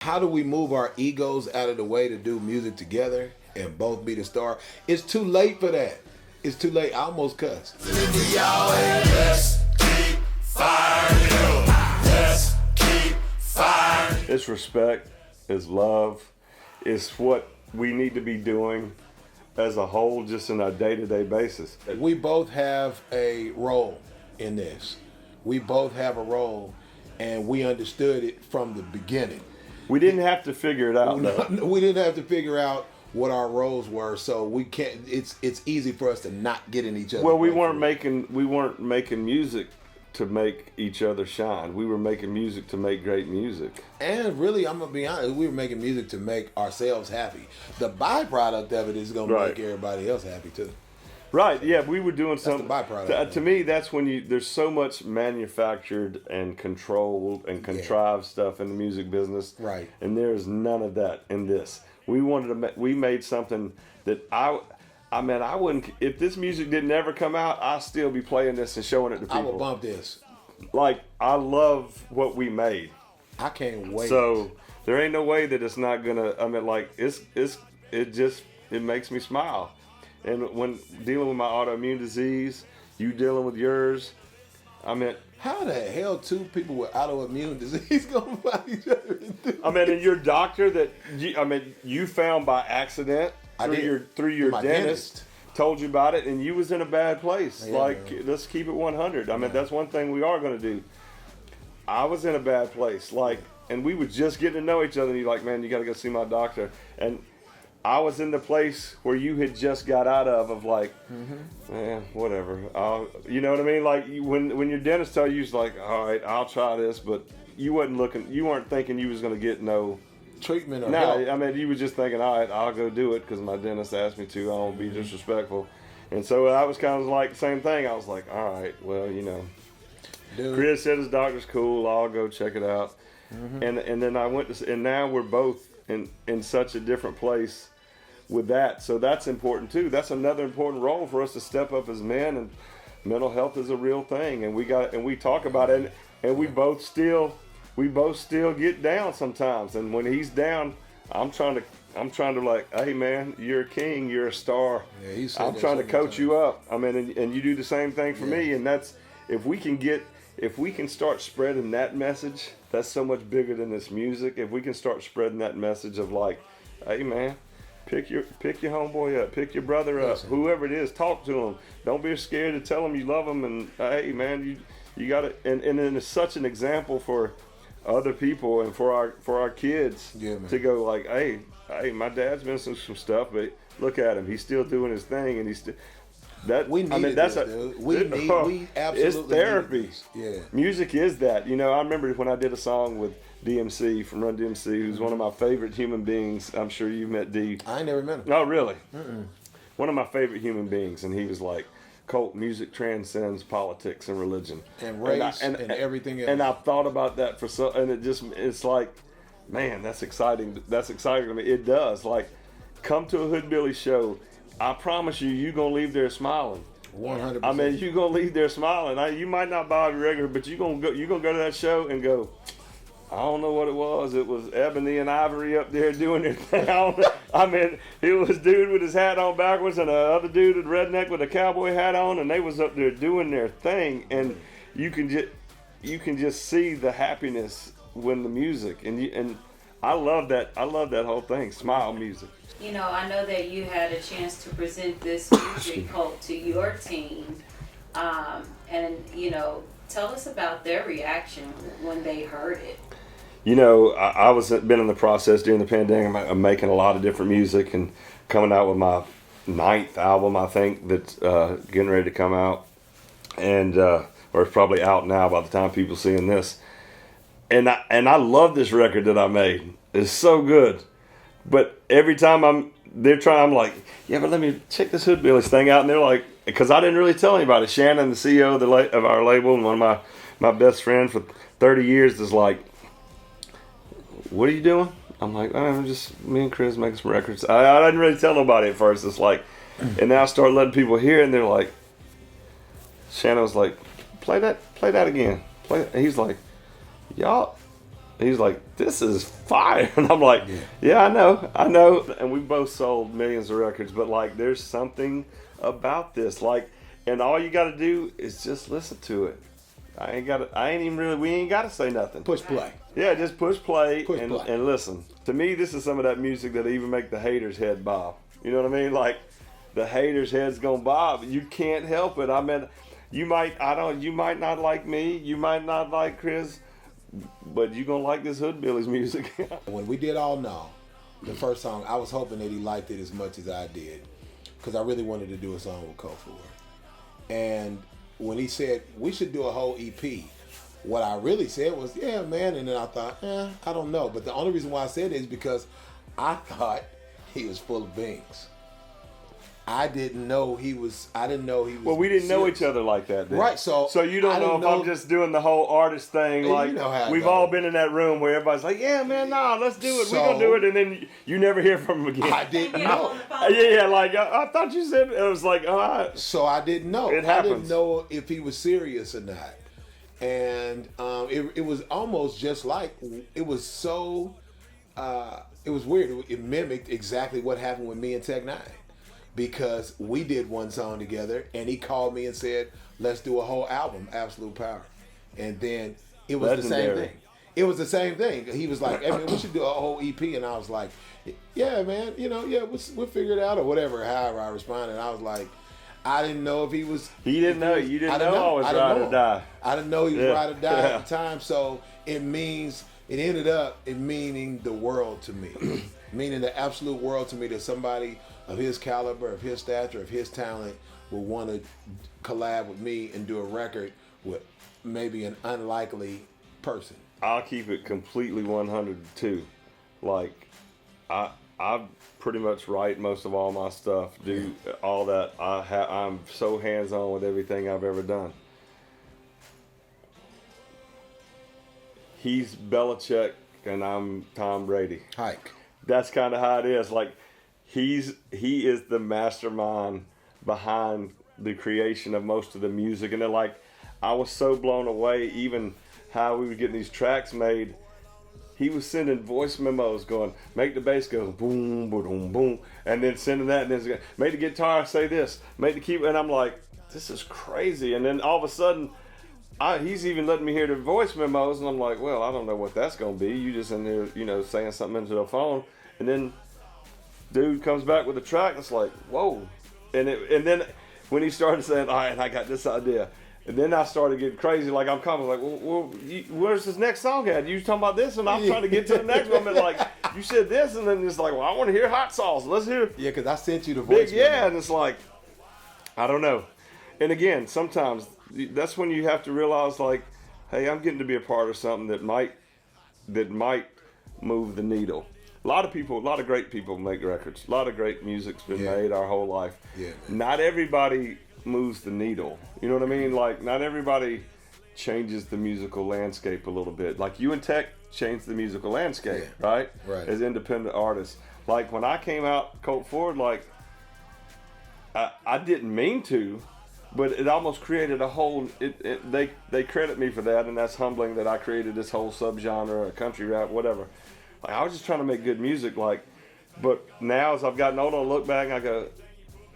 How do we move our egos out of the way to do music together and both be the star? It's too late for that. It's too late. I almost cussed. It's respect, it's love, it's what we need to be doing as a whole, just in our day-to-day basis. We both have a role in this. We both have a role, and we understood it from the beginning. We didn't have to figure it out, though. We didn't have to figure out what our roles were, so we can't. It's easy for us to not get in each other. Well, we weren't making music to make each other shine. We were making music to make great music. And really, I'm gonna be honest, we were making music to make ourselves happy. The byproduct of it is gonna make everybody else happy too. Right, yeah, we were doing something. That's the byproduct. To me, that's when there's so much manufactured and controlled and contrived stuff in the music business. Right. And there's none of that in this. We made something that I wouldn't, if this music didn't ever come out, I'd still be playing this and showing it to people. I would bump this. Like, I love what we made. I can't wait. So there ain't no way that it's not gonna, it makes me smile. And when dealing with my autoimmune disease, you dealing with yours, how the hell two people with autoimmune disease gonna find each other? And your doctor that you found by accident through your dentist told you about it, and you was in a bad place. Yeah, let's keep it 100. That's one thing we are gonna do. I was in a bad place, and we were just getting to know each other. And you're like, man, you got to go see my doctor, and I was in the place where you had just got out of whatever. You know what I mean? Like when your dentist tell you, he's like, all right, I'll try this, but you weren't thinking you was gonna get no treatment or help. You were just thinking, all right, I'll go do it because my dentist asked me to. I don't be disrespectful, and so I was kind of like the same thing. I was like, all right, well, Krizz said his doctor's cool. I'll go check it out, and then I went to, and now we're both in such a different place with that. So that's important too. That's another important role for us to step up as men, and mental health is a real thing, and we talk about it, and we both still get down sometimes. And when he's down, I'm trying to like, hey man, you're a king, you're a star. Yeah, I'm trying to coach you up. And you do the same thing for me, and that's if we can start spreading that message, that's so much bigger than this music. If we can start spreading that message of like, hey man, pick your homeboy up, pick your brother up, whoever it is, talk to them. Don't be scared to tell them you love them, and hey man, you got to, and then it's such an example for other people and for our kids to go like, hey, my dad's been through some stuff, but look at him, he's still doing his thing, and he's still. We absolutely it's therapy. need this. Yeah, music is that. I remember when I did a song with DMC from Run DMC, who's one of my favorite human beings. I'm sure you've met D. I ain't never met him. Oh, really? One of my favorite human beings, and he was like, Colt, music transcends politics and religion and race and everything else. And I've thought about that and it's like, man, that's exciting. That's exciting to me. It does. Like, come to a Hoodbillies show. I promise you're gonna leave there smiling. 100%. You're gonna leave there smiling. You might not buy it regular, but you're gonna go to that show and go, I don't know what it was. It was Ebony and Ivory up there doing their thing. It was dude with his hat on backwards and the other dude, a redneck with a cowboy hat on, and they was up there doing their thing. And you can just see the happiness when the music and I love that. I love that whole thing. Smile music. I know that you had a chance to present this music Colt to your team, and tell us about their reaction when they heard it. I was been in the process during the pandemic of making a lot of different music and coming out with my 9th album, I think, that's getting ready to come out, and or it's probably out now by the time people seeing this. And I love this record that I made. It's so good. But every time I'm like, yeah, but let me check this Hoodbillies thing out. And they're like, because I didn't really tell anybody. Shannon, the CEO of our label and one of my best friends for 30 years, is like, what are you doing? I'm like, I'm just, me and Krizz making some records. I didn't really tell nobody at first. It's like, and now I start letting people hear, and they're like, Shannon was like, play that again. He's like, y'all He's like, this is fire. And I'm like, yeah, I know. And we both sold millions of records, but like, there's something about this. Like, and all you got to do is just listen to it. We ain't got to say nothing. Push play. Yeah, just push play, Push and, play. and listen. To me, this is some of that music that even make the haters' head bob. You know what I mean? Like, the haters' head's gonna bob. You can't help it. I mean, you might not like me, you might not like Krizz, but you gonna like this Hoodbillies music. When we did All Know, the first song, I was hoping that he liked it as much as I did, because I really wanted to do a song with Colt. And when he said we should do a whole EP, what I really said was, yeah, man. And then I thought, I don't know. But the only reason why I said it is because I thought he was full of beans. I didn't know he was. Well, we didn't know each other like that then. Right, so you don't know if I'm just doing the whole artist thing. Hey, Like, you know how it we've goes. all been in that room where everybody's like, yeah, man, nah, let's do it. We're So- gonna do it. And then you never hear from him again. I didn't Yeah, know. on the phone. Yeah, like, I thought you said, it was like, So I didn't know. It I didn't happens. know if he was serious or not. And it was almost just like, it was so, it was weird. It mimicked exactly what happened with me and Tech Nine. Because we did one song together, and he called me and said, let's do a whole album, Absolute Power. And then it was the same Legendary. thing. It was the same thing. He was like, hey, man, we should do a whole EP. And I was like, yeah, man, we'll figure it out, or whatever, however I responded. I was like, I didn't know if he was... He didn't know. You didn't know I was I didn't ride know or him. die. I didn't know he was Yeah. ride or die Yeah. at the time. So it ended up meaning the world to me. Meaning the absolute world to me, that somebody of his caliber, of his stature, of his talent would want to collab with me and do a record with maybe an unlikely person. I'll keep it completely 100 too. Like, I pretty much write most of all my stuff, do all that. I'm so hands-on with everything I've ever done. He's Belichick and I'm Tom Brady. Hike. That's kind of how it is. Like, he is the mastermind behind the creation of most of the music. And then, like, I was so blown away, even how we were getting these tracks made. He was sending voice memos going, make the bass go boom, boom, boom, and then sending that, and then make the guitar say this, make the keyboard, and I'm like, this is crazy. And then all of a sudden, he's even letting me hear the voice memos, and I'm like, well, I don't know what that's gonna be. You just in there, saying something into the phone, and then dude comes back with a track. It's like, whoa, and then when he started saying, all right, I got this idea. And then I started getting crazy. Like, I'm coming, like, well, where's this next song at? You talking about this, and I'm trying to get to the next one. But like, you said this, and then it's like, well, I want to hear hot sauce. Let's hear. Yeah, because I sent you the voice. Yeah, and it's like, I don't know. And again, sometimes that's when you have to realize, like, hey, I'm getting to be a part of something that might move the needle. A lot of great people make records. A lot of great music's been made our whole life. Yeah, man. Not everybody moves the needle. You know what I mean? Like, not everybody changes the musical landscape a little bit. Like, you and Tech changed the musical landscape, right? Right. As independent artists. Like, when I came out Colt Ford, like, I didn't mean to, but it almost created a whole, they credit me for that, and that's humbling that I created this whole subgenre, or country rap, whatever. Like, I was just trying to make good music, like, but now as I've gotten older, I look back and I go,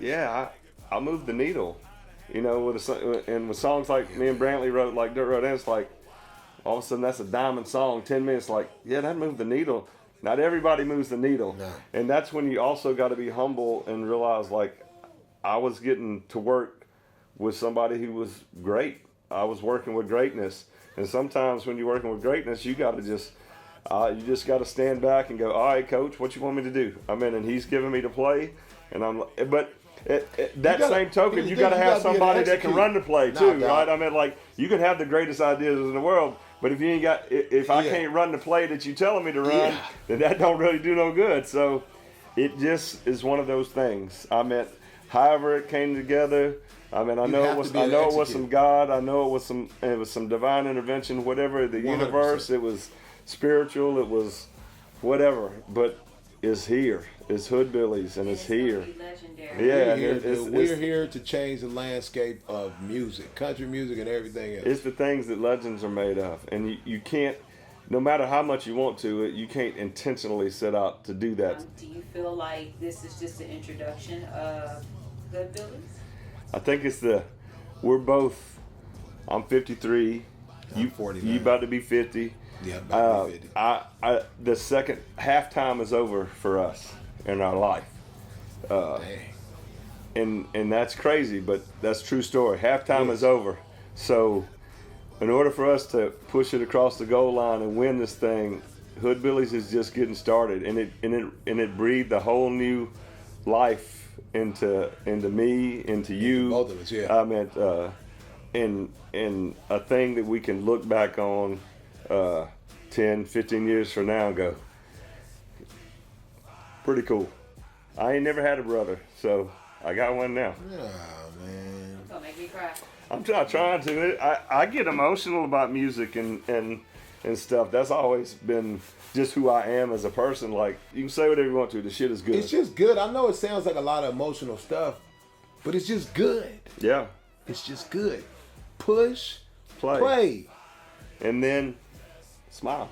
yeah, I moved the needle, with songs like me and Brantley wrote, like Dirt Road Ends, it's like, all of a sudden that's a diamond song, 10 minutes, like, yeah, that moved the needle. Not everybody moves the needle. No. And that's when you also got to be humble and realize, like, I was getting to work with somebody who was great. I was working with greatness. And sometimes when you're working with greatness, you got to just, you just got to stand back and go, all right, coach, what you want me to do? I mean, and he's giving me to play, and but same token, you got to have somebody that can run the play too, right? I mean, like, you can have the greatest ideas in the world, but if you ain't got, if I can't run the play that you telling me to run, then that don't really do no good. So it just is one of those things. I mean, however it came together. I mean, I know it was some God. I know it was some divine intervention, whatever, the 100%. universe. It was spiritual. It was whatever, but it's here. It's Hoodbillies, and it's here. Legendary. Yeah, we're here to change the landscape of music, country music, and everything else. It's the things that legends are made of, and you can't no matter how much you want to, you can't intentionally set out to do that. Do you feel like this is just an introduction of Hoodbillies? I think it's we're both, I'm 53, I'm 49. you about to be 50. Yeah, about to be 50. The second halftime is over for us in our life. Dang. And that's crazy, but that's true story. Halftime is over. So in order for us to push it across the goal line and win this thing, Hoodbillies is just getting started, and it breathed a whole new life into me, into you. Both of us, yeah. I meant in a thing that we can look back on 10, 15 years from now and go, pretty cool. I ain't never had a brother, so I got one now. Oh, man. Don't make me cry. I'm trying to. I get emotional about music and stuff. That's always been just who I am as a person. Like, you can say whatever you want to. The shit is good. It's just good. I know it sounds like a lot of emotional stuff, but it's just good. Yeah. It's just good. Push, Play. play. And then smile.